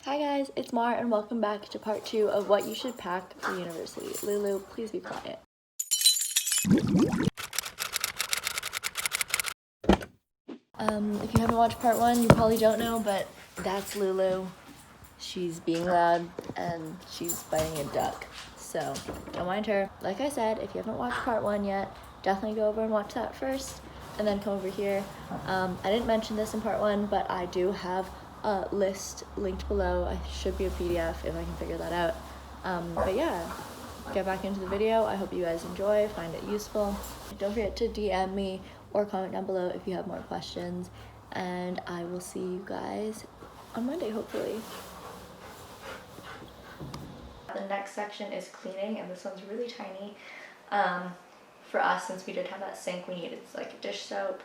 Hi guys, it's Mar and welcome back to part 2 of what you should pack for university. Lulu, please be quiet. If you haven't watched part 1, you probably don't know, but that's Lulu. She's being loud and she's biting a duck, so don't mind her. Like I said, if you haven't watched part 1 yet, definitely go over and watch that first and then come over here. I didn't mention this in part 1, but I do have a list linked below. I should be a PDF if I can figure that out. But yeah, get back into the video. I hope you guys enjoy, find it useful. Don't forget to DM me or comment down below if you have more questions, and I will see you guys on Monday, hopefully. The next section is cleaning, and this one's really tiny. For us, since we did have that sink, we needed like dish soap,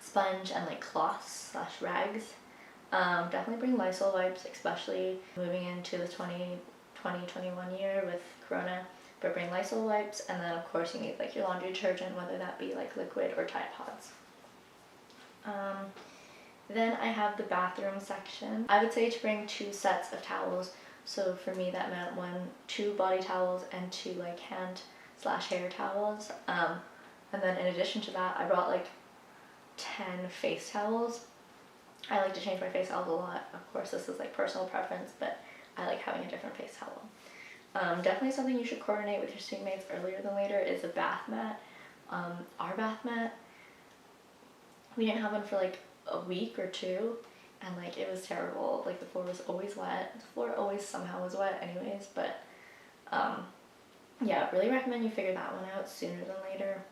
sponge, and like cloths / rags. Definitely bring Lysol wipes, especially moving into the 2021 year with Corona. But bring Lysol wipes, and then of course you need like your laundry detergent, whether that be like liquid or Tide Pods. Then I have the bathroom section. I would say to bring 2 sets of towels. So for me that meant 2 body towels and 2 like hand / hair towels. And then in addition to that, I brought like 10 face towels. I like to change my face towels a lot. Of course, this is like personal preference, but I like having a different face towel. Definitely something you should coordinate with your student mates earlier than later is a bath mat. Our bath mat, we didn't have one for like a week or 2, and like it was terrible. Like the floor was always wet. The floor always somehow was wet anyways, but yeah, really recommend you figure that one out sooner than later.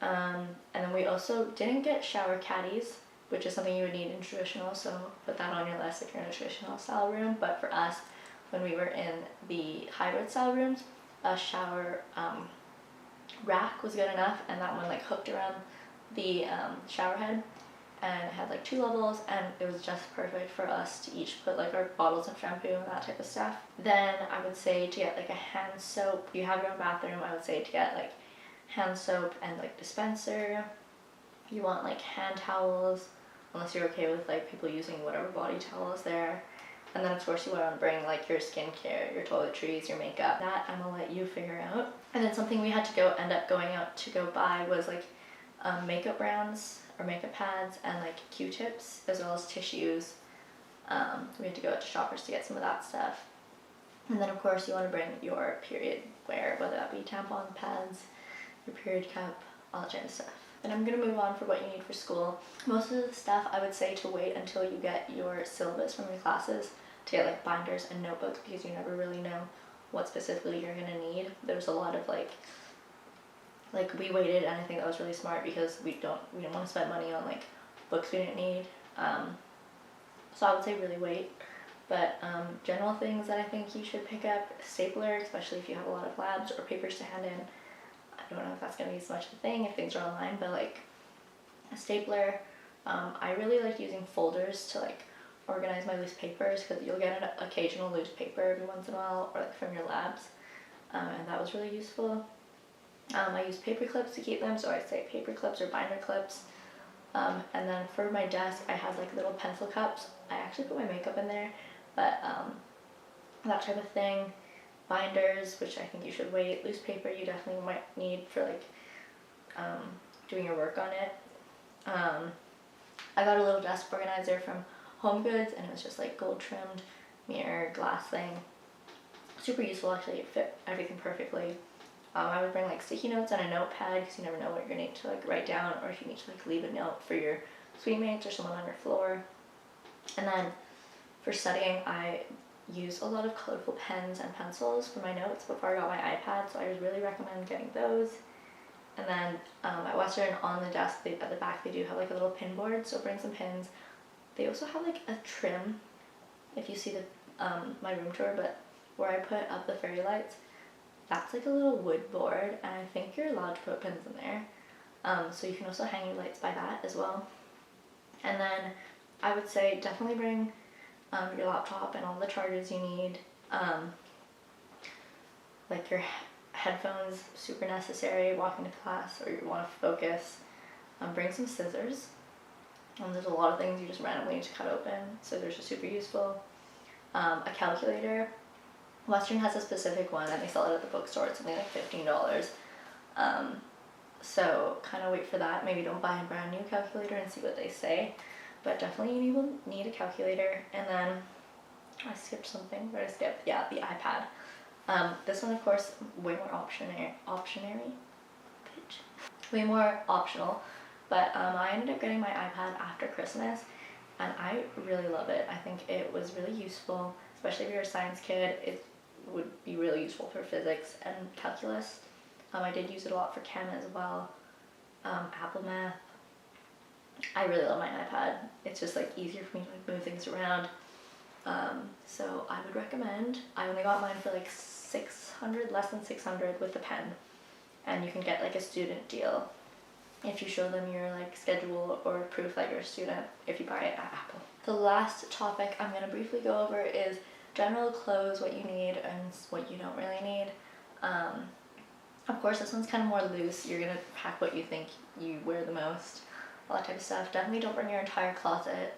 And then we also didn't get shower caddies, which is something you would need in traditional, so put that on your list if you're in a traditional style room. But for us, when we were in the hybrid style rooms, a shower rack was good enough, and that one like hooked around the shower head, and it had like 2 levels, and it was just perfect for us to each put like our bottles of shampoo and that type of stuff. Then I would say to get like a hand soap. If you have your own bathroom, I would say to get like hand soap and like dispenser. You want like hand towels, unless you're okay with like people using whatever body towel is there. And then of course you want to bring like your skincare, your toiletries, your makeup. That I'm gonna let you figure out. And then something we had to end up going out to go buy was like makeup brands or makeup pads and like Q-tips, as well as tissues. We had to go out to Shoppers to get some of that stuff. And then of course you want to bring your period wear, whether that be tampon pads, your period cup, all that kind of stuff. And I'm going to move on for what you need for school. Most of the stuff I would say to wait until you get your syllabus from your classes to get like binders and notebooks, because you never really know what specifically you're going to need. There's a lot of like we waited, and I think that was really smart because we didn't want to spend money on like books we didn't need. So I would say really wait. But general things that I think you should pick up: stapler, especially if you have a lot of labs, or papers to hand in. I don't know if that's going to be as much of a thing if things are online, but like a stapler. I really like using folders to like organize my loose papers, because you'll get an occasional loose paper every once in a while, or like from your labs, and that was really useful. I use paper clips to keep them, so I'd say paper clips or binder clips. And then for my desk, I have like little pencil cups. I actually put my makeup in there, but that type of thing. Binders, which I think you should wait. Loose paper you definitely might need for like doing your work on it. I got a little desk organizer from Home Goods, and it was just like gold trimmed mirror glass thing. Super useful, actually. It fit everything perfectly. I would bring like sticky notes and a notepad, because you never know what you're gonna need to like write down, or if you need to like leave a note for your suite mates or someone on your floor. And then for studying, I use a lot of colorful pens and pencils for my notes before I got my iPad, so I would really recommend getting those. And then at Western, on the desk at the back, they do have like a little pin board, so bring some pins. They also have like a trim, if you see the my room tour, but where I put up the fairy lights, that's like a little wood board, and I think you're allowed to put pins in there. So you can also hang your lights by that as well. And then I would say definitely bring your laptop and all the chargers you need. Like your headphones, super necessary walking to class or you want to focus. Bring some scissors. There's a lot of things you just randomly need to cut open, so they're just super useful. A calculator. Western has a specific one and they sell it at the bookstore. It's something like $15. So kind of wait for that. Maybe don't buy a brand new calculator and see what they say, but definitely you will need a calculator. And then I skipped something. What did I skip? Yeah, the iPad. This one, of course, way more way more optional. But I ended up getting my iPad after Christmas, and I really love it. I think it was really useful, especially if you're a science kid. It would be really useful for physics and calculus. I did use it a lot for chem as well. Apple Math. I really love my iPad. It's just like easier for me to like move things around. So I would recommend. I only got mine for like 600, less than 600 with the pen, and you can get like a student deal if you show them your like schedule or proof that you're a student if you buy it at Apple. The last topic I'm gonna briefly go over is general clothes, what you need and what you don't really need. Of course, this one's kind of more loose. You're gonna pack what you think you wear the most, all that type of stuff. Definitely don't bring your entire closet.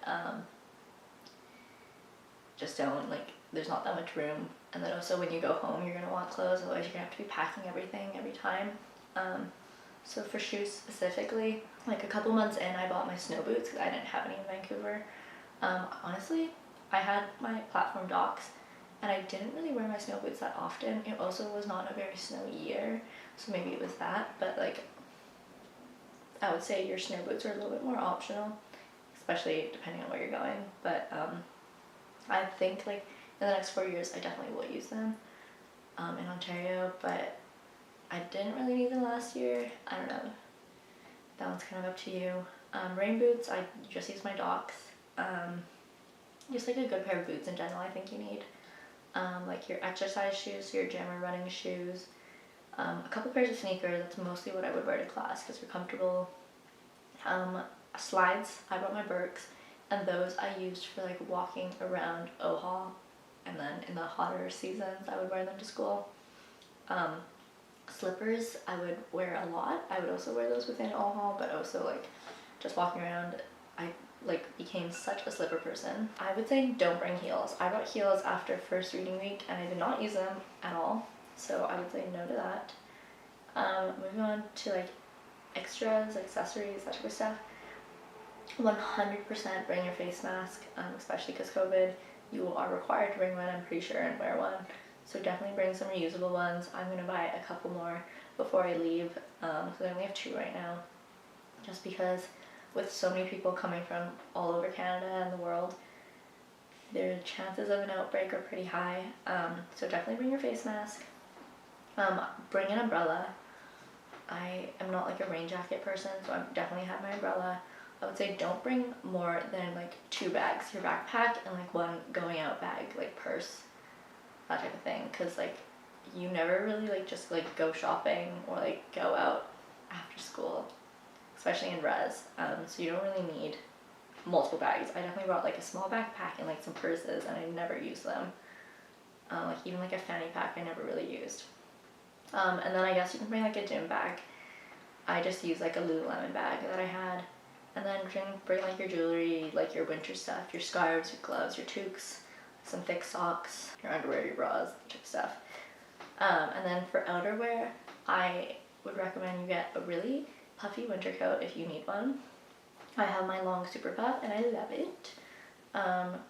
Just don't, like, there's not that much room. And then also when you go home, you're gonna want clothes, otherwise you're gonna have to be packing everything every time. So for shoes specifically, like a couple months in, I bought my snow boots because I didn't have any in Vancouver. Honestly, I had my platform docks, and I didn't really wear my snow boots that often. It also was not a very snowy year, so maybe it was that, but like, I would say your snow boots are a little bit more optional, especially depending on where you're going. But I think like in the next 4 years, I definitely will use them in Ontario, but I didn't really need them last year. I don't know. That one's kind of up to you. Rain boots, I just use my docks. Just like a good pair of boots in general, I think you need. Like your exercise shoes, your gym or running shoes. A couple pairs of sneakers, that's mostly what I would wear to class because they're comfortable. Slides, I brought my Birks, and those I used for like walking around OHA, and then in the hotter seasons I would wear them to school. Slippers I would wear a lot. I would also wear those within OHA, but also like just walking around, I like became such a slipper person. I would say don't bring heels. I brought heels after first reading week and I did not use them at all, so I would say no to that. Moving on to like extras, accessories, that type of stuff. 100% bring your face mask, especially because COVID, you are required to bring one, I'm pretty sure, and wear one. So definitely bring some reusable ones. I'm going to buy a couple more before I leave, because I only have 2 right now. Just because with so many people coming from all over Canada and the world, the chances of an outbreak are pretty high. So definitely bring your face mask. Bring an umbrella. I am not like a rain jacket person, so I definitely have my umbrella. I would say don't bring more than like 2 bags, your backpack and like 1 going out bag, like purse, that type of thing, because like you never really like just like go shopping or like go out after school, especially in res, so you don't really need multiple bags. I definitely brought like a small backpack and like some purses, and I never used them. Like even like a fanny pack I never really used. And then I guess you can bring like a gym bag. I just used like a Lululemon bag that I had. And then bring like your jewelry, like your winter stuff, your scarves, your gloves, your toques, some thick socks, your underwear, your bras, that type of stuff. And then for outerwear, I would recommend you get a really puffy winter coat if you need one. I have my long super puff and I love it.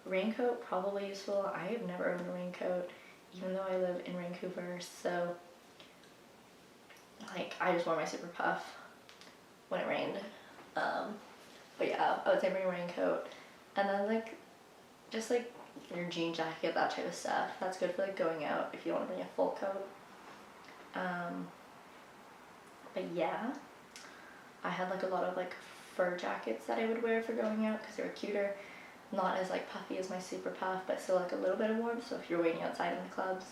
Raincoat, probably useful. I have never owned a raincoat, even though I live in Vancouver, so like I just wore my super puff when it rained. But yeah, I would say bring a raincoat, and then like just like your jean jacket, that type of stuff. That's good for like going out if you don't want to bring a full coat. But yeah, I had like a lot of like fur jackets that I would wear for going out because they were cuter, not as like puffy as my super puff, but still like a little bit of warmth. So if you're waiting outside in the clubs,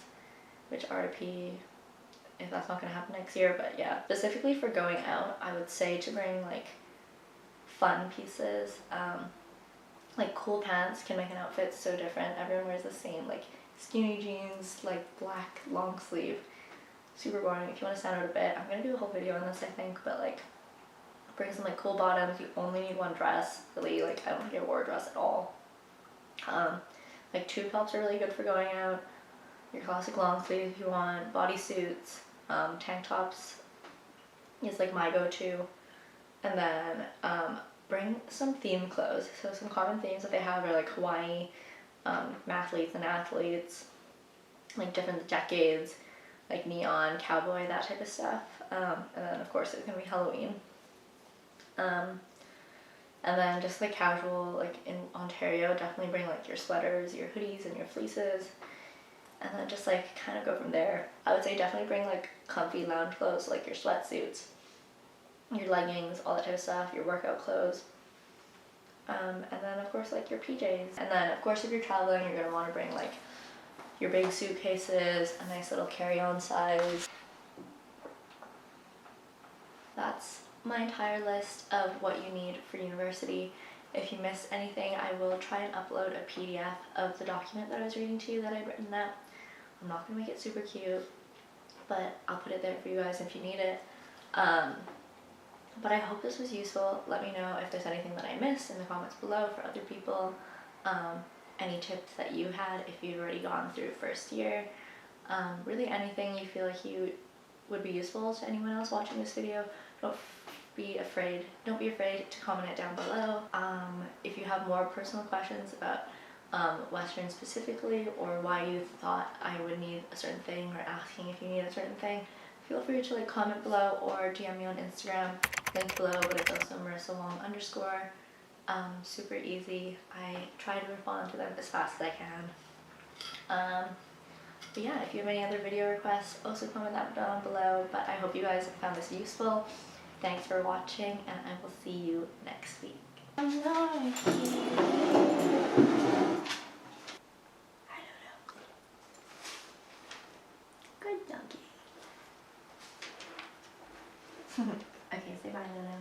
which RIP if that's not gonna happen next year, but yeah. Specifically for going out, I would say to bring like fun pieces. Like cool pants can make an outfit so different. Everyone wears the same, like skinny jeans, like black long sleeve, super boring. If you want to stand out a bit, I'm gonna do a whole video on this I think, but like Bring some like cool bottoms. You only need one dress. Really, like I don't think I wore a dress at all. Like tube tops are really good for going out. Your classic long sleeves if you want. Bodysuits, tank tops is like my go-to. And then bring some theme clothes. So some common themes that they have are like Hawaii, mathletes and athletes, like different decades, like neon, cowboy, that type of stuff. And then of course it's gonna be Halloween. And then just like casual, like in Ontario, definitely bring like your sweaters, your hoodies, and your fleeces. And then just like kind of go from there. I would say definitely bring like comfy lounge clothes, like your sweatsuits, your leggings, all that type of stuff, your workout clothes. And then of course like your PJs. And then of course if you're traveling, you're gonna want to bring like your big suitcases, a nice little carry-on size. That's my entire list of what you need for university. If you missed anything, I will try and upload a PDF of the document that I was reading to you that I'd written out. I'm not going to make it super cute, but I'll put it there for you guys if you need it. But I hope this was useful. Let me know if there's anything that I missed in the comments below for other people. Any tips that you had if you've already gone through first year. Really anything you feel like you would be useful to anyone else watching this video. Don't be afraid to comment it down below. If you have more personal questions about Western specifically, or why you thought I would need a certain thing, or asking if you need a certain thing, feel free to like comment below or DM me on Instagram, link below, but it's also Marisa Wong _. Super easy. I try to respond to them as fast as I can. But yeah, if you have any other video requests, also comment that down below. But I hope you guys found this useful. Thanks for watching, and I will see you next week. I don't know. Good donkey. Okay, say bye, Lulu.